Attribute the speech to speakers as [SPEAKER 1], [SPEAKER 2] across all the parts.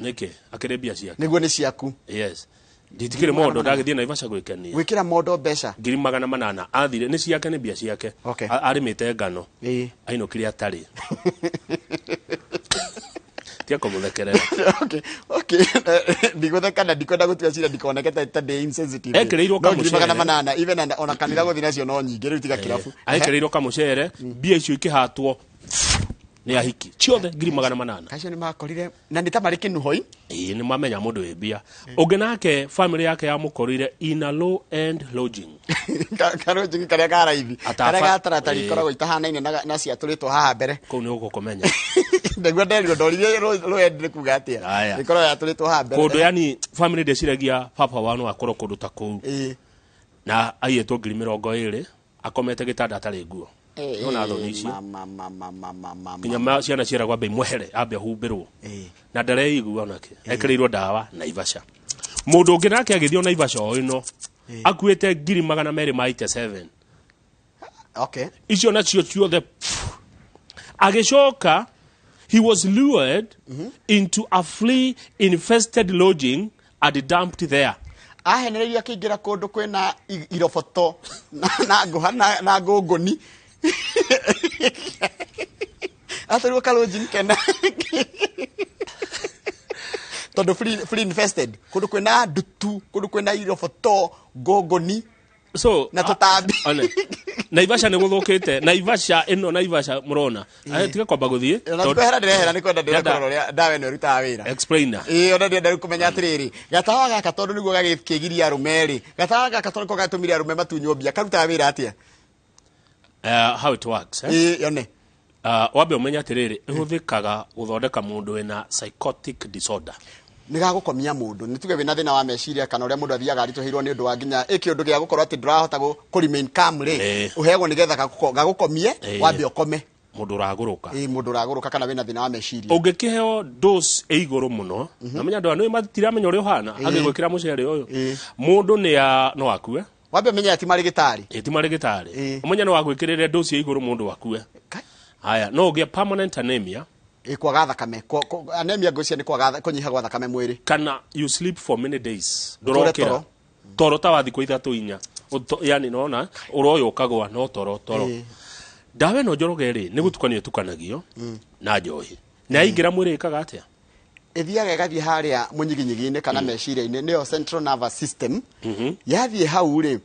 [SPEAKER 1] Nike akire bia ciake.
[SPEAKER 2] Niguo ni ciaku.
[SPEAKER 1] Yes. Nditikire modo ndagithie na Ivasha gwikania.
[SPEAKER 2] Gwikira modo mbeca.
[SPEAKER 1] 800 athire ni ciake ni bia ciake. Arimite ngano. Ainukire atari. Tia kumuthekerera.
[SPEAKER 2] Okay. Ndiguthekana ndikwenda gutua cira ndikonekete tande insensitive.
[SPEAKER 1] Ekereirwo kamucere.
[SPEAKER 2] 800 even ona kanira guthina cio no nyingi riu tiga kirabu.
[SPEAKER 1] Ekereirwo kamucere bia icio ikihatwo. Ni ahiki ciothe 800.
[SPEAKER 2] Kacio ni makorire na nitamari kinuhoi.
[SPEAKER 1] Ni mamenya mundu we bia. Ungi nake family yake yamukorire in a low end lodging.
[SPEAKER 2] Lodging karia gara hivi. Karia taratari koragwo itahanaine na cia turitwo haha mbere.
[SPEAKER 1] Kou ni ugukomenya.
[SPEAKER 2] Ndeguo nderio ndorire low end ni kuga atia. Nikorwo ya turitwo haha mbere.
[SPEAKER 1] Kundu yani family ndeciragia papa wano akorwo kundu ta kou. Na aiyetwo 20,000 akomete gitanda atari nguo. Ona thoni ici kinya ciana ciaragwa bei mwehere ambe humbirwo na ndareigua onake ekereirwo ndawa na Ivasha mundu ungi nake agithio na Ivasha o ino akuite 287 icio nacio ciothe agicoka he was lured into a flea infested lodging and dumped there.
[SPEAKER 2] Ahenereria akingira kundu kwina iroboto na nguha na ngunguni. Atari wakalojin kena. Todo flea infested. Kundu kwina dutu, kundu kwina iroboto, ngunguni.
[SPEAKER 1] So
[SPEAKER 2] na tutabi.
[SPEAKER 1] Naivasha ni guthukite. Naivasha ino Naivasha murona. Tiga kwamba guthie.
[SPEAKER 2] Ndahera ndirehera ni kwenda ndirekorwo ndawe no ruta wira.
[SPEAKER 1] Explainer.
[SPEAKER 2] Ona ndirenda kumenya atiriri. Gatawa gaka tondu niguo gagikigiria rumeri. Gatawa gaka tondu ko gatumire rume matunyobia. Karuta wira atia.
[SPEAKER 1] How it works,
[SPEAKER 2] yone.
[SPEAKER 1] Wabe umenya atiriri ihuthikaga guthondeka mundu wina psychotic disorder.
[SPEAKER 2] Niga gukomia mundu nituge wina thina wa meciria kana uria mundu athiaga arituhirwo ni undu wa nginya undu gia gukorwo ati ndurahota ku remain calm uhegwo nigetha gagukomie wabe ukome
[SPEAKER 1] mundu raguruka
[SPEAKER 2] mundu raguruka kana wina thina wa meciria
[SPEAKER 1] ungikiheo dose iguru muno namenya ndu anu matiramenya uri uhana agigwikira mucere uyu mundu ni no akue
[SPEAKER 2] wabe menya ati mari gitari
[SPEAKER 1] umenya no wagwikirire dose iguru mundu akue haya no ugia permanent anemia
[SPEAKER 2] kwaga thakame anemia ngocia ni kwaga kunyiha gwa thakame mwiri
[SPEAKER 1] kana you sleep for many days ndorokira toro ta wathi kwa 3-4 yani nona uroyukagwa no toro dawe no jorogeri ni gutukanio tukanagio na njohi na ingira mwiri ikaga atia
[SPEAKER 2] ithiaga gathie haria munyiginyigi-ini kana meciria-ini niyo central nervous system yathie hau ri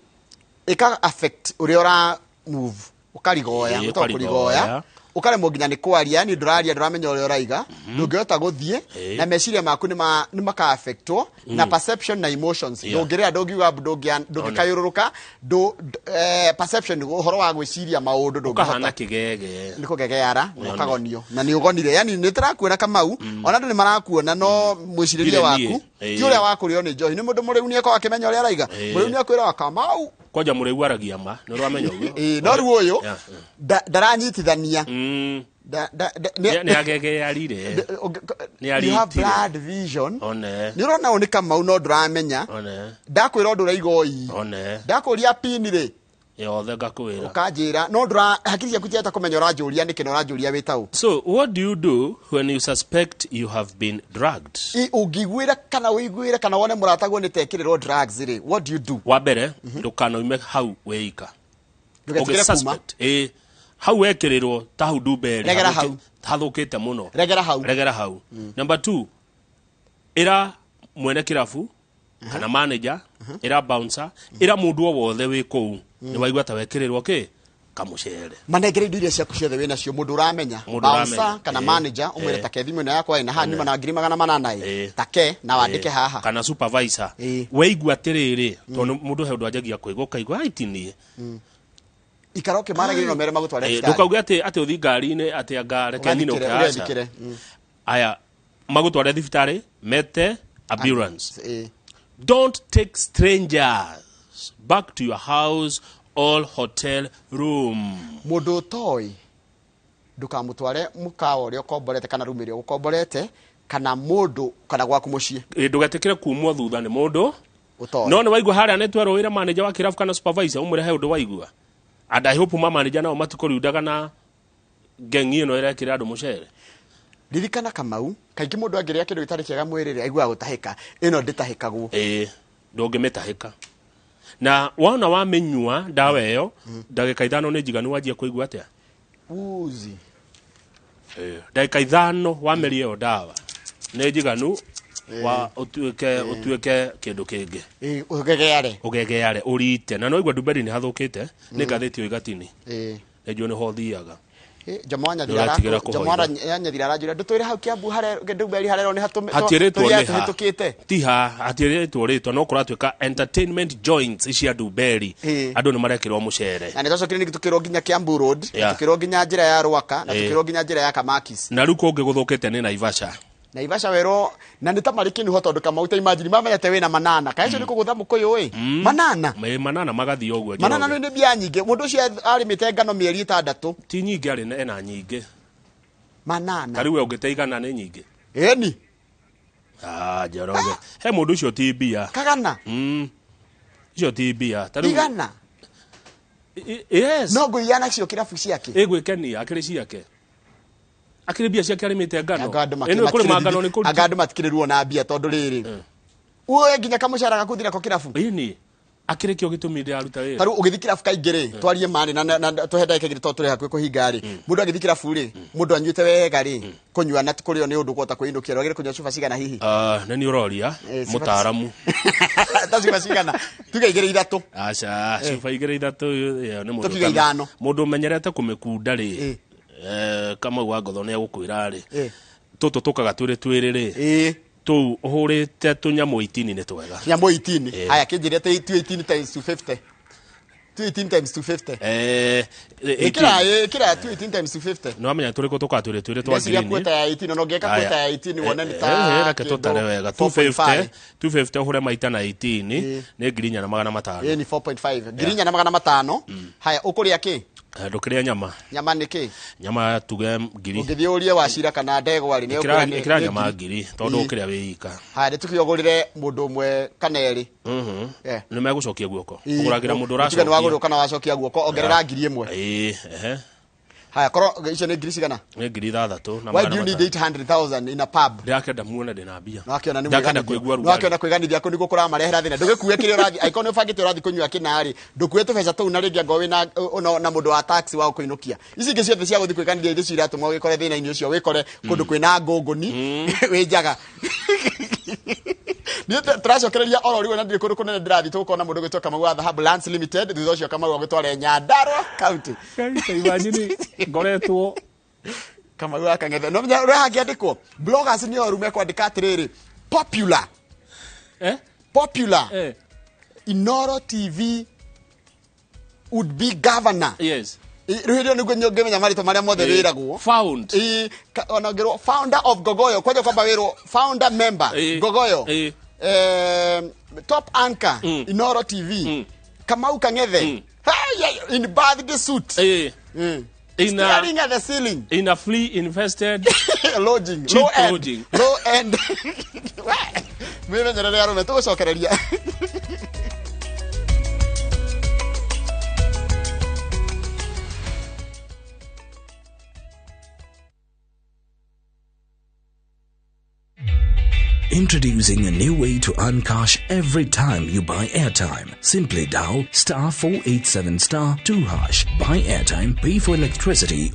[SPEAKER 2] ika affect uria ura move ukarigoya utakurigoya ukaremwo nginya ni kwaria ni nduraria nduramenya uria uraiga ndungihota guthie na meciria maku ni maka affectwo na perception na emotions ndungiria ndungiuga ndungikayururuka perception uhoro wa gwiciria maundu
[SPEAKER 1] ndungihota kigege
[SPEAKER 2] ni kugegeara ukagonio na ni ugonire yani ni tarakuona kamau ona ndu ni marakuona no mwiciririe waku ti uria wakurio ni njohi ni mundu muriu ni eko akimenya uria araiga muriu ni akwira wa kamau
[SPEAKER 1] kwaja muriu aragia ma ni uramenya uguo
[SPEAKER 2] no ru uyu daranyitithania
[SPEAKER 1] ni agege arire
[SPEAKER 2] ni ari you have blood vision ni urona oni kamau no nduramenya ndakwira undu uraiga oi ndakuria pin ri
[SPEAKER 1] yothe ngakwira
[SPEAKER 2] ukanjira no ndura hakiri yaku tieta kumenya uranjuria nikino uranjuria witau.
[SPEAKER 1] So what do you do when you suspect you have been drugged?
[SPEAKER 2] Ungigwira kana wiguire kana wone muratagwo ni tekirirwo drugs ri what do you do?
[SPEAKER 1] Wa mbere ndukana ume hau weika
[SPEAKER 2] ndugetikire kuma
[SPEAKER 1] hau wekirirwo ta hau ndumbe ri
[SPEAKER 2] regera hau
[SPEAKER 1] hathukite muno
[SPEAKER 2] regera hau
[SPEAKER 1] Number 2 ira mwene kirafu kana manager ira bouncer ira mundu wothe wi kou ni waigwa ta wekirirwo ki kamucere
[SPEAKER 2] manegere indo cia kuciothe wina cio mundu uramenya bouncer kana manager umwire ta kethimo na yakwa ina hani mana 800 take na wandike haha
[SPEAKER 1] kana supervisor weigwa atiriri tondu mundu he ndu ajagia kwiguka igwa itini
[SPEAKER 2] ikaroke maragirino mere magutware
[SPEAKER 1] skari ndukauge ati uthi ngari-ini ati angare kenino kaca aya magutware thibitari mete ambulance don't take strangers back to your house or hotel room.
[SPEAKER 2] Mundu toy ndukamutware mukawa uria ukomborete kana room iria ukomborete kana mundu kana gwaku mucii
[SPEAKER 1] ndugetekire kumwo thutha ni mundu no ni waigua haria netwero wira manager wa kirafu kana supervisor umure he undu waigua and I hope manager nao matikoriudaga na gengi ino irekira andu mucere
[SPEAKER 2] ririkana Kamau kaingĩ mũndũ angĩrĩa kĩndũ gĩtarĩ kĩega mwĩrĩ aiguaga gũtahĩka ĩno ndĩtahĩkagwo
[SPEAKER 1] ndũngĩmĩtahĩka na wona wamĩnyua ndawa ĩyo ndagĩka 5 nĩ njiganu wanjia kũigua atĩa
[SPEAKER 2] uzi
[SPEAKER 1] ndagĩka 5 wameria ĩyo ndawa nĩ njiganu wa utuĩke kĩndũ kĩngĩ ũgegeare ũrite na no igua Dubai nĩ hathũkĩte nĩ ngathĩti igatini ejwo nĩ ho thiaga
[SPEAKER 2] Jamwana nyadira ndutwire hau Kiambu hare Dubai harero ni
[SPEAKER 1] hatuĩrĩtwo tiha hatiĩrĩtwo rĩtwa no kũratuĩka entertainment joints cia Dubai andũ nĩ marekĩrwo mũcere
[SPEAKER 2] na nĩtocokire nĩtukĩrwo nginya Kiambu Road tukĩrwo nginya njĩra ya Rwaka na tukĩrwo nginya njĩra ya Kamakis
[SPEAKER 1] na rĩu kũngĩ gũthũkĩte nĩ Naivasha
[SPEAKER 2] wero na nĩ ta marĩkĩni ho tondũ Kamau ta imagine mamenyete wĩna manana kaĩcio nĩ kũgũtha mũkũyũ
[SPEAKER 1] manana magathi ũguo
[SPEAKER 2] manana nĩ mbia nyingĩ mũndũ ũcio arĩmĩte ngano mĩeri 6
[SPEAKER 1] ti nyingĩ arĩ ena nyingĩ
[SPEAKER 2] manana
[SPEAKER 1] ta rĩu ũngĩteigana nĩ nyingĩ
[SPEAKER 2] eni
[SPEAKER 1] Njoroge he mũndũ ũcio ti mbia
[SPEAKER 2] kagana
[SPEAKER 1] icio ti mbia
[SPEAKER 2] ta rĩu igana yes no ngũiana cio kĩrabu ciake
[SPEAKER 1] ĩgwĩkenia akĩrĩ ciake akire bia ciake arimite ngano eno kuri magano ni kuri
[SPEAKER 2] agando matikiriruo na bia tondu riri uwe nginya kamushara gakuthira ko kirafu
[SPEAKER 1] ini akire kyo gitumire aruta wira
[SPEAKER 2] taru ugithi kirafu kaingire twarie mani na tuhenda ikegire to turi hakwe kuhinga ri mundu agithi kirafu ri mundu anyuite wega ri kunyua na tikurio ni undu kwota kuindukia rogire kunyua cuba cigana hihi
[SPEAKER 1] nani uroria mutaramu
[SPEAKER 2] tacuba cigana tugeigire 3
[SPEAKER 1] aca cuba igire 3 ni mundu mundu menyerete kumikunda ri kama wagotho ne gukwira ri tutu tukaga twiri ri tu uhurite tunyamu 18 ni twega
[SPEAKER 2] nyamo 18 haya kinjirete 18 times 250 18 times 250 kira 18 times 250
[SPEAKER 1] no amenya turiko tukatwire twa
[SPEAKER 2] green ni kweta ya 18 no ngeka kweta ya 18 wona ni ta
[SPEAKER 1] reke tutare wega 250 uhure maita na 18 ni ngirinya na 500
[SPEAKER 2] ni 4.5 ngirinya na 500 haya ukuria ki
[SPEAKER 1] ndukiria nyama
[SPEAKER 2] niki
[SPEAKER 1] nyama tuge ngiri
[SPEAKER 2] ungithiurie wacira kana ndego ari ni
[SPEAKER 1] ukira nyama ngiri tondu ukiria wika
[SPEAKER 2] haya tukiyogurire mundu umwe kana eri
[SPEAKER 1] ni megucokia guoko uguragira mundu
[SPEAKER 2] uracokia ni waguru kana wacokia guoko ongerera ngiri 1 haya koro icio ni ngiri cigana
[SPEAKER 1] ni ngiri 3 na
[SPEAKER 2] why do you need 800,000 in a pub
[SPEAKER 1] ndakenda muona ndina mbia
[SPEAKER 2] nakiona ni ndakenda kuigua ruga nakiona kuiganithia ko niguo kuramarehera thina ndugikuwe kiri urathi icon ufangite urathi kunyua kinari ndukuwe tubeca tu na ringi ngowe na mundu wa taxi wa kuinukia ici ingi ciothe cia guthi kuiganithia indo cira tu mwagikore thina ini ucio wikore kundu kwina ngunguni winjaga ni turacokereria orori wena ndiri kundu kunene ndirathi tukona mundu gwitoka Kamau wa Dhahabu Lands Limited thutha ucio Kamau agitware Nyandarua County
[SPEAKER 1] imagine ngoretwo
[SPEAKER 2] Kamau akang'ethe no menya ura hakiandikwo bloggers ni orume kwandika atiriri popular Inoro TV would be governor
[SPEAKER 1] yes
[SPEAKER 2] Ruhirio niguo nyongemenya marito maria mothe wiragwo
[SPEAKER 1] found
[SPEAKER 2] onagero founder of Gogoyo kwaje kwamba wiro founder member Gogoyo top anchor Inoro TV Kamau Kang'ethe in birthday suit staring at the ceiling
[SPEAKER 1] in a flea infested
[SPEAKER 2] lodging low end mimi nyerere yaro tugucokereria
[SPEAKER 3] Introducing a new way to earn cash every time you buy airtime. Simply dial *487*2#. Buy airtime, pay for electricity